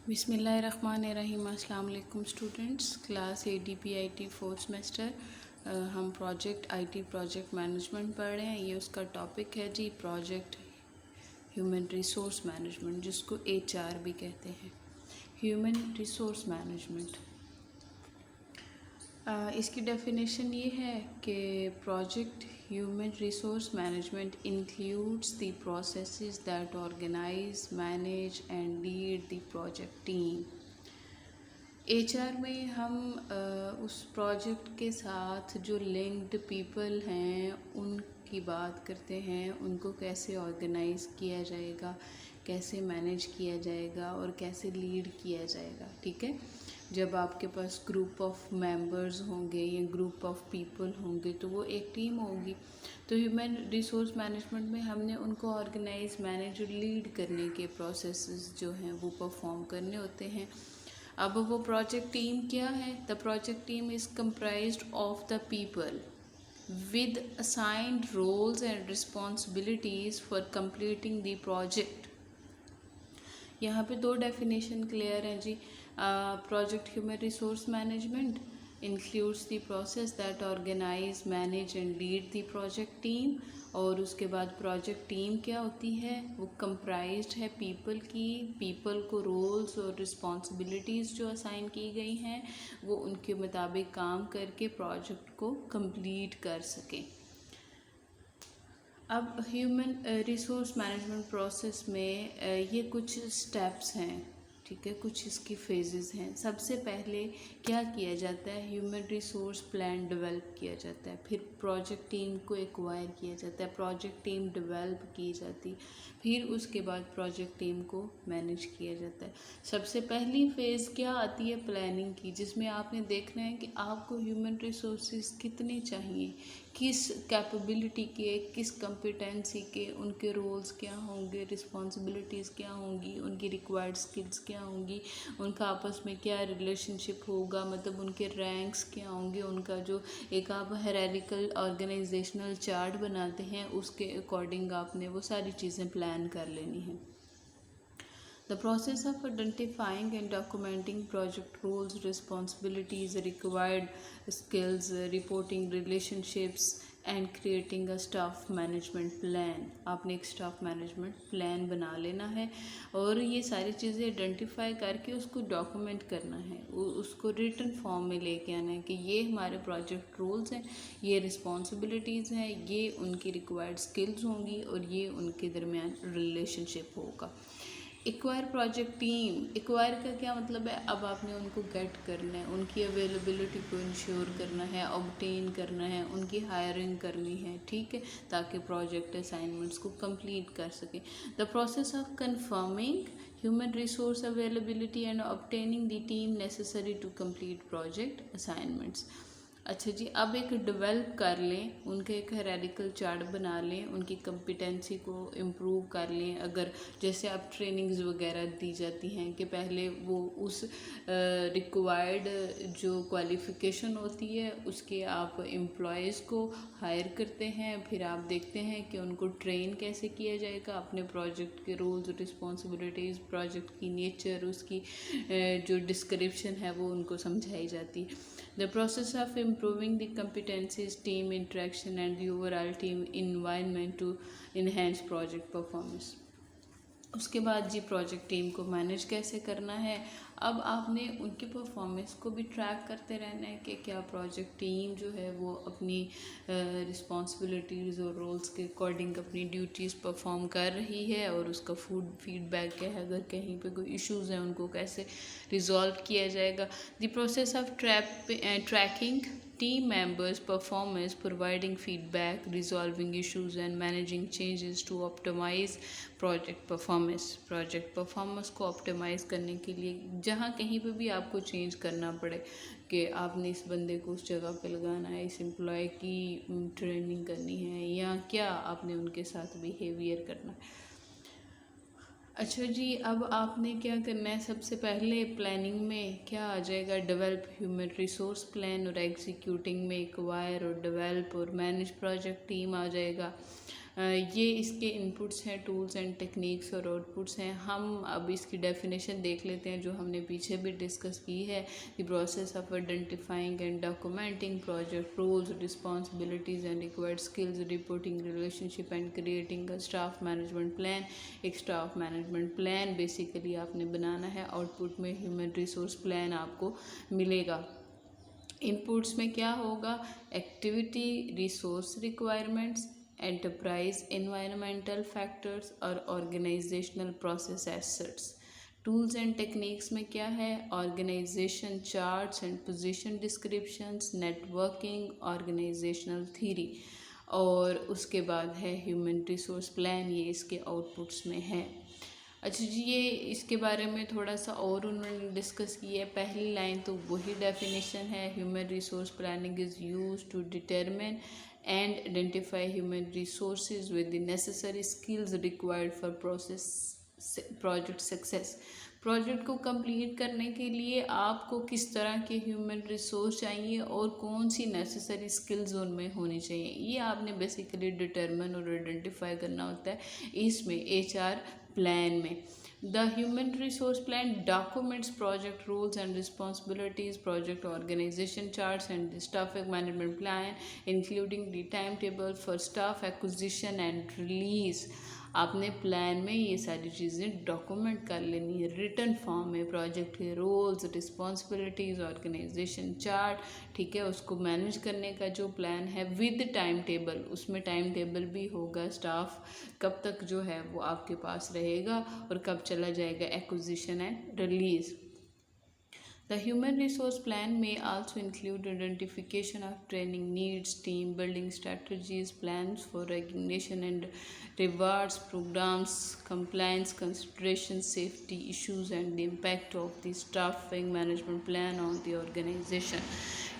बिस्मिल्लाहिर्रहमानिर्रहीम। अस्सलाम वालेकुम students. Class ADPIT fourth semester. हम प्रोजेक्ट IT प्रोजेक्ट मैनेजमेंट पढ़ रहे हैं। ये उसका टॉपिक है जी, प्रोजेक्ट ह्यूमन रिसोर्स मैनेजमेंट, जिसको HR भी कहते हैं, ह्यूमन रिसोर्स मैनेजमेंट। इसकी डेफिनेशन ये है कि project human resource management includes the processes that organise, manage and lead the project team. HR में हम उस प्रोजेक्ट के साथ जो लिंक्ड पीपल हैं उनकी बात करते हैं, उनको कैसे ऑर्गेनाइज किया जाएगा, कैसे मैनेज किया जाएगा और कैसे लीड किया जाएगा। ठीक है, जब आपके पास ग्रुप ऑफ मेंबर्स होंगे या ग्रुप ऑफ पीपल होंगे तो वो एक टीम होगी। तो ह्यूमन रिसोर्स मैनेजमेंट में हमने उनको ऑर्गेनाइज, मैनेज और लीड करने के प्रोसेसेस जो हैं वो परफॉर्म करने होते हैं। अब वो प्रोजेक्ट टीम क्या है? The project team is comprised of the people with assigned roles and responsibilities for completing the project। यहाँ पे दो डेफिनेशन क्लियर हैं जी। Project human resource management includes the process that organise, manage and lead the project team. और उसके बाद project team क्या होती है? वो कंप्राइज्ड है पीपल की। पीपल को रोल्स और रिस्पॉन्सिबिलिटीज़ जो असाइन की गई हैं वो उनके मुताबिक काम करके प्रोजेक्ट को कंप्लीट कर सकें। अब ह्यूमन रिसोर्स मैनेजमेंट प्रोसेस में ये कुछ स्टेप्स हैं, ठीक है, कुछ इसकी फेजेस हैं। सबसे पहले क्या किया जाता है? ह्यूमन रिसोर्स प्लान डेवलप किया जाता है, फिर प्रोजेक्ट टीम को एक्वायर किया जाता है, प्रोजेक्ट टीम डेवलप की जाती, फिर उसके बाद प्रोजेक्ट टीम को मैनेज किया जाता है। सबसे पहली फ़ेज़ क्या आती है? प्लानिंग की, जिसमें आपने देखना है कि आपको ह्यूमन रिसोर्सेज कितने चाहिए, किस कैपेबिलिटी के, किस कंपिटेंसी के, उनके रोल्स क्या होंगे, रिस्पॉन्सिबिलिटीज़ क्या होंगी, उनकी रिक्वायर्ड स्किल्स क्या होंगी, उनका आपस में क्या रिलेशनशिप होगा, मतलब उनके रैंक्स क्या होंगे, उनका जो एक आप हायरार्किकल ऑर्गेनाइजेशनल चार्ट बनाते हैं उसके अकॉर्डिंग आपने वो सारी चीज़ें प्लान कर लेनी है। The process of identifying and documenting project roles, responsibilities, required skills, reporting relationships and creating a staff management plan। आपने एक स्टाफ मैनेजमेंट प्लान बना लेना है और ये सारी चीज़ें आइडेंटिफाई करके उसको डॉक्यूमेंट करना है, उसको रिटन फॉर्म में लेके आना है कि ये हमारे प्रोजेक्ट रोल्स हैं, ये रिस्पॉन्सिबिलिटीज़ हैं, ये उनकी रिक्वायर्ड स्किल्स होंगी और ये उनके दरमियान रिलेशनशिप होगा। एक्वायर प्रोजेक्ट टीम, एक्वायर का क्या मतलब है? अब आपने उनको गेट करना है, उनकी अवेलेबिलिटी को इंश्योर करना है, ऑब्टेन करना है, उनकी हायरिंग करनी है, ठीक है, ताकि प्रोजेक्ट असाइनमेंट्स को कंप्लीट कर सकें। The process of confirming human resource availability and obtaining the team necessary to complete project assignments. अच्छा जी, अब एक डेवलप कर लें, उनके एक हायरार्किकल चार्ट बना लें, उनकी कंपिटेंसी को इम्प्रूव कर लें। अगर जैसे अब ट्रेनिंग्स वगैरह दी जाती हैं कि पहले वो उस रिक्वायर्ड जो क्वालिफ़िकेशन होती है उसके आप एम्प्लॉयज़ को हायर करते हैं, फिर आप देखते हैं कि उनको ट्रेन कैसे किया जाएगा, अपने प्रोजेक्ट के रोल्स, रिस्पॉन्सिबिलिटीज़, प्रोजेक्ट की नेचर, उसकी जो डिस्क्रिप्शन है वो उनको समझाई जाती है। The process of improving the competencies, team interaction and the overall team environment to enhance project performance। उसके बाद जी प्रोजेक्ट टीम को मैनेज कैसे करना है? अब आपने उनकी परफॉर्मेंस को भी ट्रैक करते रहना है कि क्या प्रोजेक्ट टीम जो है वो अपनी रिस्पॉन्सिबिलिटीज़ और रोल्स के अकॉर्डिंग अपनी ड्यूटीज़ परफॉर्म कर रही है और उसका फीडबैक क्या है, अगर कहीं पे कोई इश्यूज़ हैं उनको कैसे रिजॉल्व किया जाएगा। The process of tracking team members' performance, providing feedback, resolving issues and managing changes to optimize project performance। project performance को optimize करने के लिए जहाँ कहीं पे भी आपको change करना पड़े कि आपने इस बंदे को उस जगह पे लगाना है, इस एम्प्लॉय की ट्रेनिंग करनी है या क्या आपने उनके साथ बिहेवियर करना है। अच्छा जी, अब आपने क्या करना है? सबसे पहले प्लानिंग में क्या आ जाएगा? डेवलप ह्यूमन रिसोर्स प्लान, और एग्जीक्यूटिंग में एक्वायर और डेवलप और मैनेज प्रोजेक्ट टीम आ जाएगा। ये इसके इनपुट्स हैं, टूल्स एंड टेक्निक्स और आउटपुट्स हैं। हम अब इसकी डेफिनेशन देख लेते हैं जो हमने पीछे भी डिस्कस की है। The process of identifying and documenting project roles, responsibilities and required skills, reporting relationship and creating a staff management plan. एक स्टाफ मैनेजमेंट प्लान बेसिकली आपने बनाना है। आउटपुट में ह्यूमन रिसोर्स प्लान आपको मिलेगा। इनपुट्स में क्या होगा? Activity resource requirements, enterprise environmental factors और organisational process assets. Tools and techniques में क्या है? Organisation charts and position descriptions, networking, organisational theory. और उसके बाद है ह्यूमन रिसोर्स प्लान, ये इसके आउटपुट्स में है। अच्छा जी, ये इसके बारे में थोड़ा सा और उन्होंने डिस्कस किया है। पहली लाइन तो वही डेफिनेशन है, human resource planning is use to determine and identify human resources with the necessary skills required for project success. Project को कंप्लीट करने के लिए आपको किस तरह के ह्यूमन रिसोर्स चाहिए और कौन सी नेसेसरी स्किल्स उनमें होनी चाहिए, ये आपने बेसिकली डिटरमिन और आइडेंटिफाई करना होता है इसमें HR प्लान में। The human resource plan documents project rules and responsibilities, project organization charts and staff management plan including the time table for staff acquisition and release. आपने प्लान में ये सारी चीज़ें डॉक्यूमेंट कर लेनी है रिटन फॉर्म में। प्रोजेक्ट के रोल्स, रिस्पॉन्सिबिलिटीज़, ऑर्गेनाइजेशन चार्ट, ठीक है, उसको मैनेज करने का जो प्लान है विद टाइम टेबल, उसमें टाइम टेबल भी होगा। स्टाफ कब तक जो है वो आपके पास रहेगा और कब चला जाएगा acquisition and release. The human resource plan may also include identification of training needs, team building strategies, plans for recognition and rewards, programs, compliance considerations, safety issues, and the impact of the staffing management plan on the organization.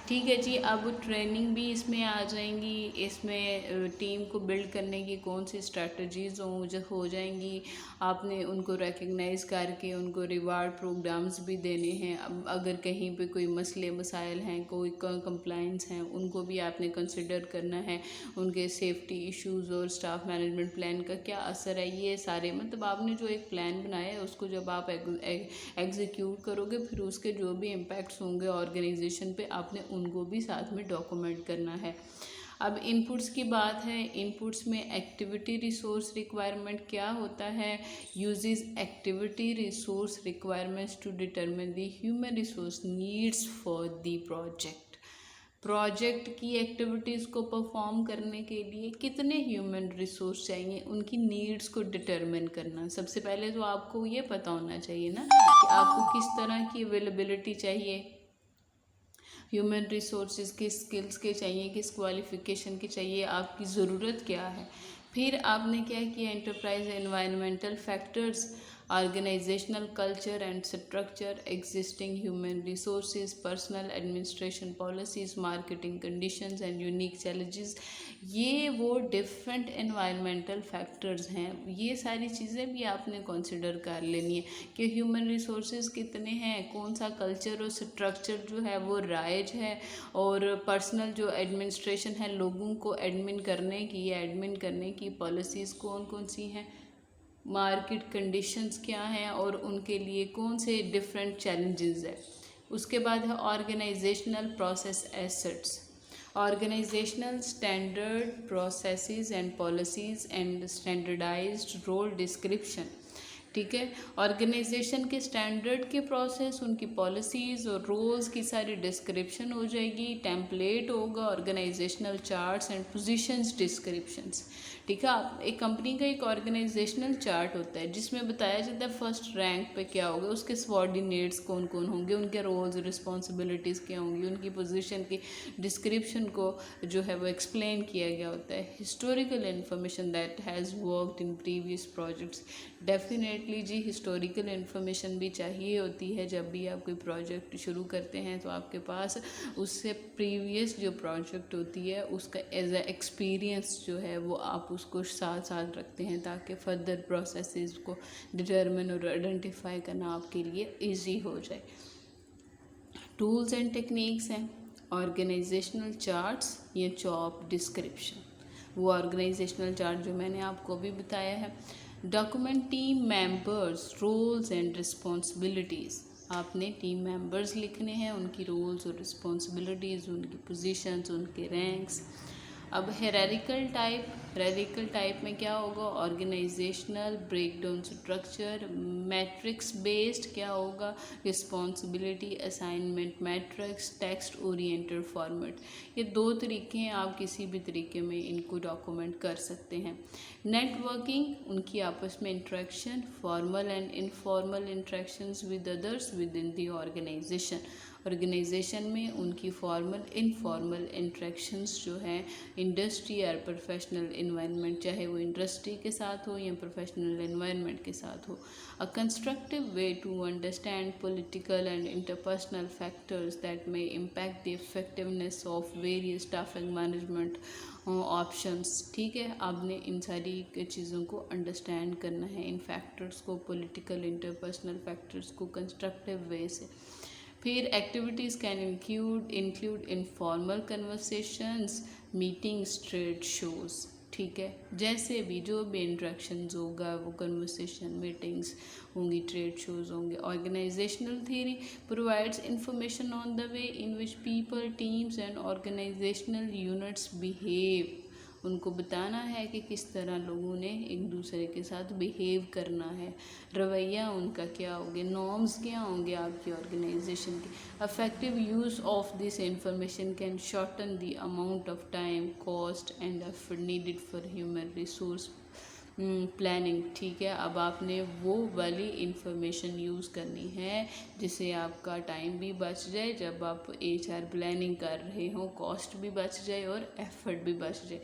ठीक है जी, अब training भी इसमें आ जाएंगी। इसमें team को build करने की कौन सी स्ट्रैटेजीज़ हो जाएंगी। आपने उनको रिकग्नाइज़ करके उनको रिवार्ड प्रोग्राम्स भी देने हैं। अब अगर कहीं पे कोई मसले मसाइल हैं, कोई कंप्लाइंस हैं, उनको भी आपने कंसिडर करना है। उनके सेफ्टी इश्यूज़ और स्टाफ मैनेजमेंट प्लान का क्या असर है, ये सारे मतलब आपने जो एक प्लान बनाया है उसको जब आप एग्जीक्यूट करोगे फिर उसके जो भी इम्पैक्ट्स होंगे ऑर्गेनाइजेशन पे आपने उनको भी साथ में डॉक्यूमेंट करना है। अब इनपुट्स की बात है। इनपुट्स में एक्टिविटी रिसोर्स रिक्वायरमेंट क्या होता है? Uses activity resource requirements to determine the human resource needs for the project की एक्टिविटीज़ को परफॉर्म करने के लिए कितने ह्यूमन रिसोर्स चाहिए, उनकी नीड्स को डिटरमिन करना। सबसे पहले तो आपको ये पता होना चाहिए ना कि आपको किस तरह की अवेलेबिलिटी चाहिए, ह्यूमन रिसोर्सेज किस स्किल्स के चाहिए, किस क्वालिफ़िकेशन के चाहिए, आपकी ज़रूरत क्या है। फिर आपने क्या किया? Enterprise environmental factors, organizational culture and structure, existing human resources, personal administration policies, marketing conditions and unique challenges. ये वो डिफरेंट एनवायरमेंटल फैक्टर्स हैं। ये सारी चीज़ें भी आपने कंसिडर कर लेनी है कि ह्यूमन रिसोर्सेज कितने हैं, कौन सा कल्चर और स्ट्रक्चर जो है वो राइज है, और पर्सनल जो एडमिनिस्ट्रेशन है, लोगों को एडमिन करने की पॉलिसीज़ कौन कौन सी हैं, मार्केट कंडीशंस क्या हैं और उनके लिए कौन से डिफरेंट चैलेंजेस है। उसके बाद है organizational process assets, organizational standard processes and policies and standardized role description. ठीक है, ऑर्गेनाइजेशन के स्टैंडर्ड के प्रोसेस, उनकी पॉलिसीज़ और रोल्स की सारी डिस्क्रिप्शन हो जाएगी। टेम्पलेट होगा, organizational charts and positions descriptions. ठीक है, एक कंपनी का एक ऑर्गेनाइजेशनल चार्ट होता है जिसमें बताया जाता है फर्स्ट रैंक पे क्या होगा, उसके सबऑर्डिनेट्स कौन कौन होंगे, उनके रोल्स रिस्पॉन्सिबिलिटीज़ क्या होंगी, उनकी पोजीशन की डिस्क्रिप्शन को जो है वो एक्सप्लेन किया गया होता है। Historical information that has worked in previous projects. Definitely जी हिस्टोरिकल इन्फॉर्मेशन भी चाहिए होती है। जब भी आप कोई प्रोजेक्ट शुरू करते हैं तो आपके पास उससे प्रीवियस जो प्रोजेक्ट होती है उसका एज अ एक्सपीरियंस जो है वो आप उसको साथ साथ रखते हैं ताकि फर्दर प्रोसेसेस को डिटरमिन और आइडेंटिफाई करना आपके लिए इजी हो जाए। टूल्स एंड टेक्निक्स हैं ऑर्गेनाइजेशनल चार्ट्स या जॉब डिस्क्रिप्शन। वो ऑर्गेनाइजेशनल चार्ट जो मैंने आपको अभी बताया है। Document team members roles and responsibilities, आपने टीम मेंबर्स लिखने हैं, उनकी रोल्स और रिस्पॉन्सिबिलिटीज़, उनकी पोजीशंस, उनके रैंक्स। अब हेरारिकल टाइप में क्या होगा, organizational, breakdown structure, matrix based क्या होगा, responsibility assignment matrix, text oriented format. ये दो तरीके हैं, आप किसी भी तरीके में इनको डॉक्यूमेंट कर सकते हैं। नेटवर्किंग, उनकी आपस में interaction, formal and informal interactions with others within the organization में उनकी फॉर्मल इनफॉर्मल इंट्रैक्शंस जो हैं इंडस्ट्री और प्रोफेशनल इन्वायरमेंट, चाहे वो इंडस्ट्री के साथ हो या प्रोफेशनल इन्वायरमेंट के साथ हो। A constructive way to understand political and interpersonal factors that may impact the effectiveness of various staffing management options. ठीक है, आपने इन सारी चीज़ों को अंडरस्टैंड करना है, इन फैक्टर्स को, पॉलिटिकल इंटरपर्सनल फैक्टर्स को कंस्ट्रक्टिव वे से। फिर activities can include informal conversations, meetings, trade shows. ठीक है, जैसे भी जो भी इंट्रैक्शंस होगा वो कन्वर्सेशन, मीटिंग्स होंगी, ट्रेड शोज़ होंगे। Organizational theory provides information on the way in which people, teams and organizational units behave. उनको बताना है कि किस तरह लोगों ने एक दूसरे के साथ बिहेव करना है, रवैया उनका क्या होंगे, नॉर्म्स क्या होंगे आपकी ऑर्गेनाइजेशन के। Affective use of this information can shorten the amount of time, cost and effort needed for human resource planning. ठीक है, अब आपने वो वाली इंफॉर्मेशन यूज़ करनी है जिससे आपका टाइम भी बच जाए, जब आप HR प्लानिंग कर रहे हो कॉस्ट भी बच जाए और एफर्ट भी बच जाए।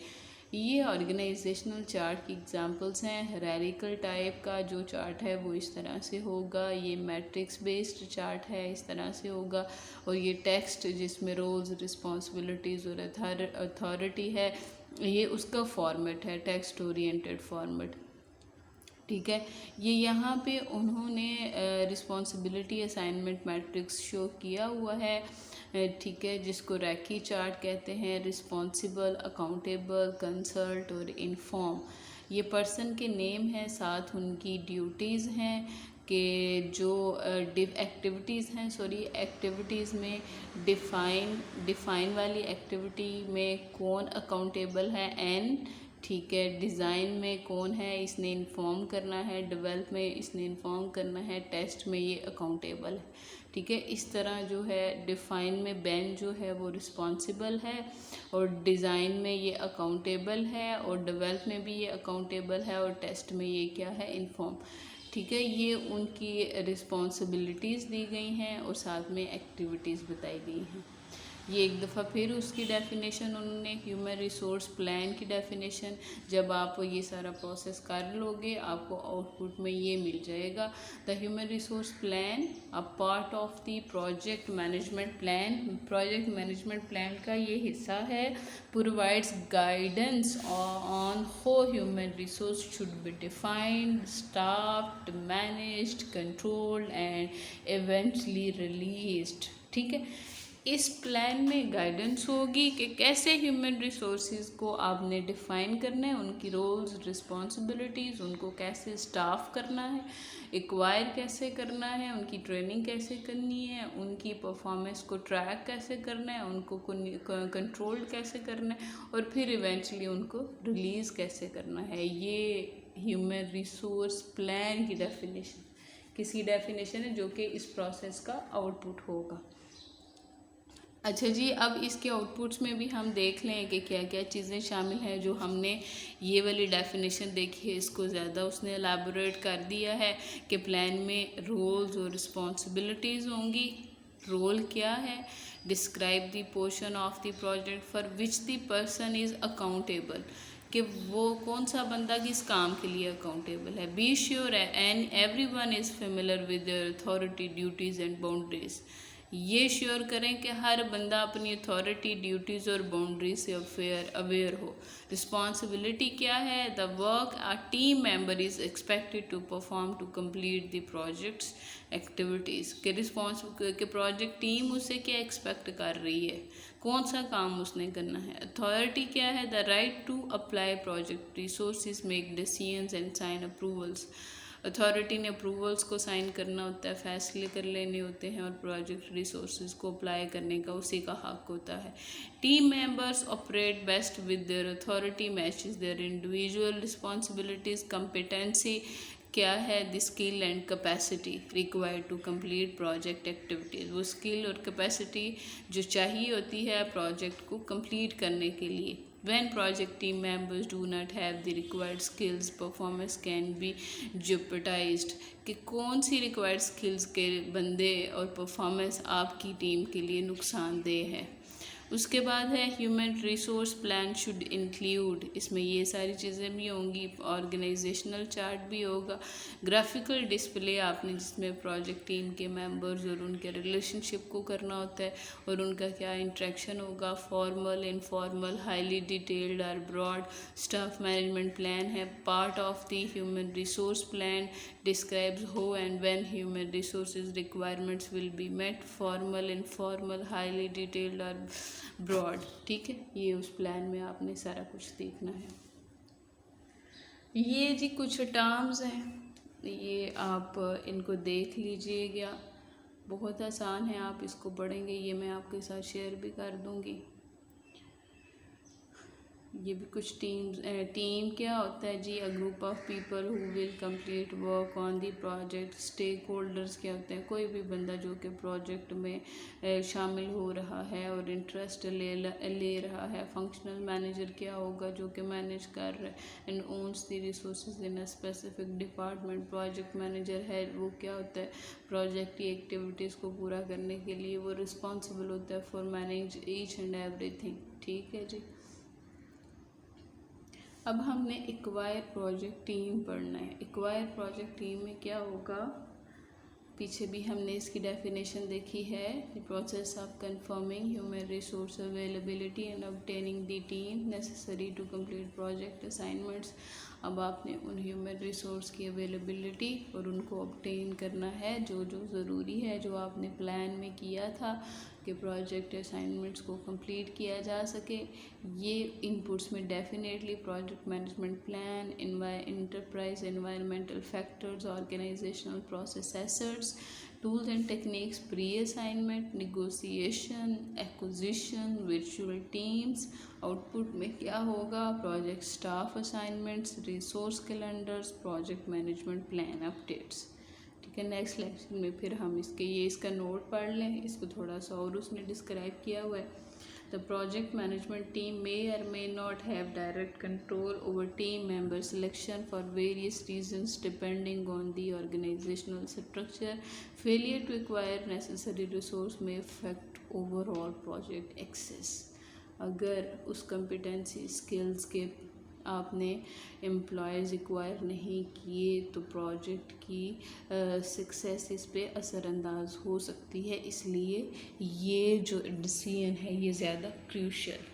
ये ऑर्गेनाइजेशनल चार्ट की एग्जांपल्स हैं। हायरार्किकल टाइप का जो चार्ट है वो इस तरह से होगा, ये मैट्रिक्स बेस्ड चार्ट है, इस तरह से होगा। और ये टेक्स्ट जिसमें रोल्स, रिस्पॉन्सिबिलिटीज़ और अथॉरिटी है, ये उसका फॉर्मेट है, टेक्स्ट ओरिएंटेड फॉर्मेट। ठीक है, ये यहाँ पे उन्होंने रिस्पॉन्सिबिलिटी असाइनमेंट मैट्रिक्स शो किया हुआ है। ठीक है, जिसको रैकी चार्ट कहते हैं। रिस्पॉन्सिबल, अकाउंटेबल, कंसल्ट और इन्फॉर्म, ये पर्सन के नेम है, साथ उनकी ड्यूटीज़ हैं कि जो एक्टिविटीज़ में डिफ़ाइन वाली एक्टिविटी में कौन अकाउंटेबल है, एन। ठीक है, डिज़ाइन में कौन है, इसने इन्फॉर्म करना है, डेवलप में इसने इन्फॉर्म करना है, टेस्ट में ये अकाउंटेबल है। ठीक है, इस तरह जो है डिफ़ाइन में बैन जो है वो रिस्पॉन्सिबल है, और डिज़ाइन में ये अकाउंटेबल है, और डेवलप में भी ये अकाउंटेबल है, और टेस्ट में ये क्या है, इन्फॉर्म। ठीक है, ये उनकी रिस्पॉन्सिबिलिटीज़ दी गई हैं और साथ में एक्टिविटीज़ बताई गई हैं। ये एक दफ़ा फिर उसकी डेफिनेशन उन्होंने, ह्यूमन रिसोर्स प्लान की डेफिनेशन, जब आप ये सारा प्रोसेस कर लोगे आपको आउटपुट में ये मिल जाएगा। The human resource plan a part of the project management plan, project management plan का ये हिस्सा है। Provides guidance on how human resource should be defined, staffed, managed, controlled and eventually released. ठीक है, इस प्लान में गाइडेंस होगी कि कैसे ह्यूमन रिसोर्सेज को आपने डिफ़ाइन करना है, उनकी रोल्स, रिस्पॉन्सिबिलिटीज़, उनको कैसे स्टाफ करना है, एक्वायर कैसे करना है, उनकी ट्रेनिंग कैसे करनी है, उनकी परफॉर्मेंस को ट्रैक कैसे करना है, उनको कंट्रोल कैसे करना है, और फिर इवेंचुअली उनको रिलीज़ कैसे करना है। ये ह्यूमन रिसोर्स प्लान की डेफिनेशन, किसी डेफिनेशन है जो कि इस प्रोसेस का आउटपुट होगा। अच्छा जी, अब इसके आउटपुट्स में भी हम देख लें कि क्या क्या चीज़ें शामिल हैं। जो हमने ये वाली डेफिनेशन देखी है इसको ज़्यादा उसने एलैबोरेट कर दिया है कि प्लान में रोल्स और रिस्पॉन्सिबिलिटीज़ होंगी। रोल क्या है, describe the portion of the project for which the person is accountable, कि वो कौन सा बंदा किस काम के लिए अकाउंटेबल है। Be sure and everyone is familiar with authority, duties and boundaries, ये श्योर करें कि हर बंदा अपनी अथॉरिटी, ड्यूटीज़ और बाउंड्री से अवेयर हो। रिस्पॉन्सिबिलिटी क्या है? The work a team member is expected to perform to complete the projects activities. के प्रोजेक्ट टीम उससे क्या एक्सपेक्ट कर रही है, कौन सा काम उसने करना है। अथॉरिटी क्या है? The right to apply project resources, make decisions and sign approvals. Authority ने अप्रूवल्स को साइन करना होता है, फैसले कर लेने होते हैं, और प्रोजेक्ट रिसोर्सेज को अप्लाई करने का उसी का हक होता है। Team members operate best with their authority matches their individual responsibilities. Competency क्या है? The skill and capacity required to complete project activities. वो स्किल और कैपेसिटी जो चाहिए होती है प्रोजेक्ट को कंप्लीट करने के लिए। When project team members do not have the required skills, performance can be jeopardized। कि कौन सी रिक्वायर्ड स्किल्स के बंदे और परफॉर्मेंस आपकी टीम के लिए नुकसानदेह है। उसके बाद है human resource plan should include, इसमें ये सारी चीज़ें भी होंगी, ऑर्गेनाइजेशनल चार्ट भी होगा, ग्राफिकल डिस्प्ले आपने जिसमें प्रोजेक्ट टीम के मेंबर्स और उनके रिलेशनशिप को करना होता है और उनका क्या इंट्रैक्शन होगा, फॉर्मल, इनफॉर्मल, हाईली डिटेल्ड और ब्रॉड स्टाफ मैनेजमेंट प्लान है। Part of the human resource plan describes how and when human resources requirements will be met, formal, informal, highly detailed और ब्रॉड। ठीक है, ये उस प्लान में आपने सारा कुछ देखना है। ये जी कुछ टर्म्स हैं, ये आप इनको देख लीजिएगा, बहुत आसान है, आप इसको पढ़ेंगे, ये मैं आपके साथ शेयर भी कर दूंगी। ये भी कुछ टीम क्या होता है जी? A group of people who will complete work on the project. Stakeholders क्या होते हैं? कोई भी बंदा जो कि प्रोजेक्ट में शामिल हो रहा है और इंटरेस्ट ले रहा है। फंक्शनल मैनेजर क्या होगा? जो कि मैनेज कर रहा है and owns the resources in a specific department. Project manager है, वो क्या होता है? प्रोजेक्ट की एक्टिविटीज़ को पूरा करने के लिए वो रिस्पॉन्सिबल होता है for manage each and everything. ठीक है जी। अब हमने एक्वायर प्रोजेक्ट टीम पढ़ना है। एक्वायर प्रोजेक्ट टीम में क्या होगा? पीछे भी हमने इसकी डेफिनेशन देखी है। The process of confirming human resource availability and obtaining the team necessary to complete project assignments. अब आपने उन ह्यूमन रिसोर्स की अवेलेबिलिटी और उनको ऑब्टेन करना है जो जो ज़रूरी है, जो आपने प्लान में किया था कि प्रोजेक्ट असाइनमेंट्स को कंप्लीट किया जा सके। ये इनपुट्स में definitely project management plan, enterprise environmental factors, organizational processes, tools and techniques, pre assignment, negotiation, acquisition, virtual teams. Output में क्या होगा? Project staff assignments, resource calendars, project management plan updates. ठीक है, नेक्स्ट लेक्चर में फिर हम इसका नोट पढ़ लें, इसको थोड़ा सा और उसने डिस्क्राइब किया हुआ है। The project management team may or may not have direct control over team member selection for various reasons depending on the organisational structure. Failure to acquire necessary resource may affect overall project success. अगर उस competency skills के आपने employees acquire नहीं किए तो project की success इस पे असरअंदाज हो सकती है। इसलिए ये जो डिसीजन है ये ज़्यादा क्रूशियल